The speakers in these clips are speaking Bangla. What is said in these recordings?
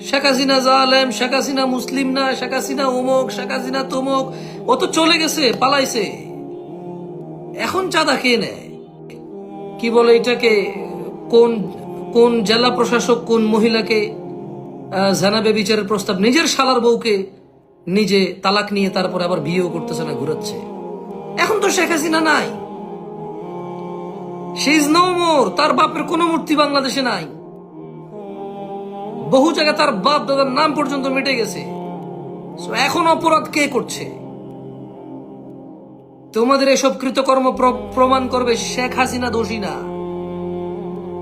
শেখ হাসিনা জালেম, শেখ হাসিনা মুসলিম না, শেখ হাসিনা অমুক, শেখ হাসিনা তমুক, ও তো চলে গেছে, পালাইছে। এখন চাঁদা কে নেয়? কি বলে এটাকে, কোন কোন জেলা প্রশাসক কোন মহিলাকে জানাবে বিচারের প্রস্তাব, নিজের শালার বউকে নিজে তালাক নিয়ে তারপরে আবার বিয়েও করতেছে না, ঘুরাচ্ছে। এখন তো শেখ হাসিনা নাই, শি ইজ নো মোর। তার বাপের কোন মূর্তি বাংলাদেশে নাই, বহু জায়গায় তার বাপ দাদার নাম পর্যন্ত মিটে গেছে। এখন অপরাধ কে করছে? তোমাদের এসব কৃতকর্ম প্রমাণ করবে শেখ হাসিনা দোষী না,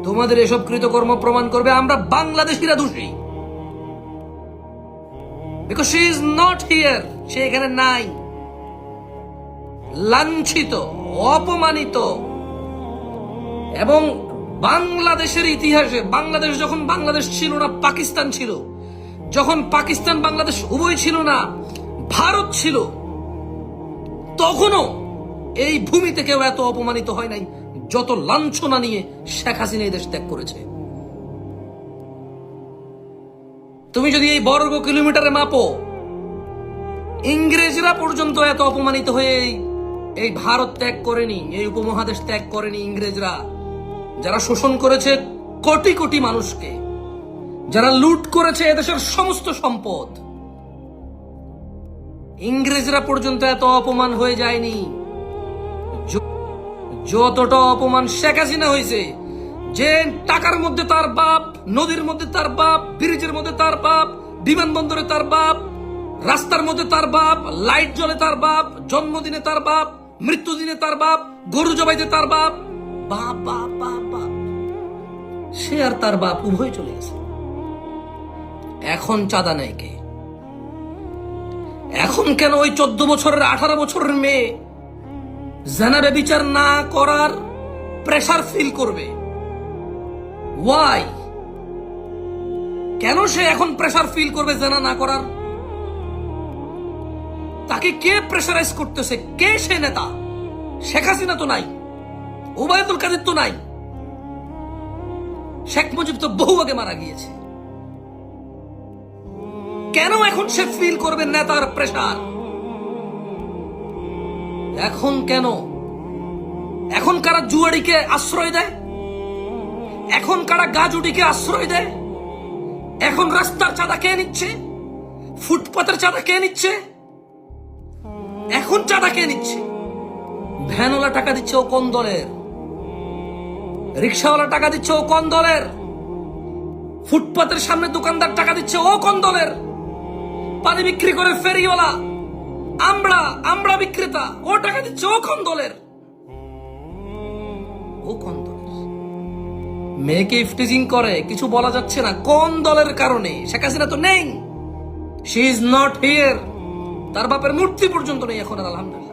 তোমাদের এসব কৃতকর্ম প্রমাণ করবে আমরা বাংলাদেশিরা দোষী। Because she is not here, সে এখানে নাই, লাঞ্ছিত, অপমানিত। এবং বাংলাদেশের ইতিহাসে, বাংলাদেশ যখন বাংলাদেশ ছিল না, পাকিস্তান ছিল, যখন পাকিস্তান বাংলাদেশ উভয় ছিল না, ভারত ছিল, তখনও এই ভূমিতে কেউ এত অপমানিত হয় নাই যত লাঞ্ছনা নিয়ে শেখ হাসিনা এই দেশ ত্যাগ করেছে। তুমি যদি এই বর্গ কিলোমিটারে মাপো, ইংরেজরা পর্যন্ত এত অপমানিত হয়ে এই ভারত ত্যাগ করেনি, এই উপমহাদেশ ত্যাগ করেনি। ইংরেজরা যারা শোষণ করেছে কোটি কোটি মানুষকে, যারা লুট করেছে এদেশের সমস্ত সম্পদ, ইংরেজরা পর্যন্ত এত অপমান হয়ে যায়নি যতটা অপমান শেখ হাসিনা হয়েছে। যে টাকার মধ্যে তার বাপ, নদীর মধ্যে তার বাপ, ব্রিজের মধ্যে তার বাপ, বিমানবন্দরে তার বাপ, রাস্তার মধ্যে তার বাপ, লাইট জ্বলে তার বাপ, জন্মদিনে তার বাপ, মৃত্যুদিনে তার বাপ, গরু জবাইতে তার বাপ, বাপ বাপ বাপ বাপ, সে আর তার বাপ উভয় চলে গেছে। এখন চাঁদা নেয় কে? এখন কেন ওই 14 বছরের 18 বছরের মেয়ে জানাবে বিচার না করার প্রেসার ফিল করবে? ওয়াই? কেন সে এখন প্রেসার ফিল করবে জানা না করার? তাকে কে প্রেসারাইজ করতেছে? কে সে নেতা? শেখ হাসিনা তো নাই, ওবায়দুল কাদের তো নাই, শেখ মুজিব তো বহু আগে মারা গিয়েছে। কেন এখন সে ফিল করবে নেতার প্রেসার? এখন কেন? এখন কারা জুয়াড়িকে আশ্রয় দেয়? এখন কারা গাজুডিকে আশ্রয় দেয়? এখন রাস্তার চাঁদা কে নিচ্ছে? ফুটপাতের চাঁদা কে নিচ্ছে? এখন চাঁদা কে নিচ্ছে? ভ্যানওয়ালা টাকা দিচ্ছে ও কোন দলের? রিক্সাওয়ালা টাকা দিচ্ছে ও কোন দলের? ফুটপাতের সামনে দোকানদার টাকা দিচ্ছে ও কোন দলের? পানি বিক্রি করে ফেরিওয়ালা, আমরা বিক্রেতা, ও টাকা দিচ্ছে ও কোন দলের? ও কোন দলের? মেয়েকে ইফটিজিং করে, কিছু বলা যাচ্ছে না, কোন দলের কারণে? শেখ হাসিনা তো নেই, শি ইজ নট হিয়ার, তার বাপের মূর্তি পর্যন্ত নেই এখন, আলহামদুলিল্লাহ।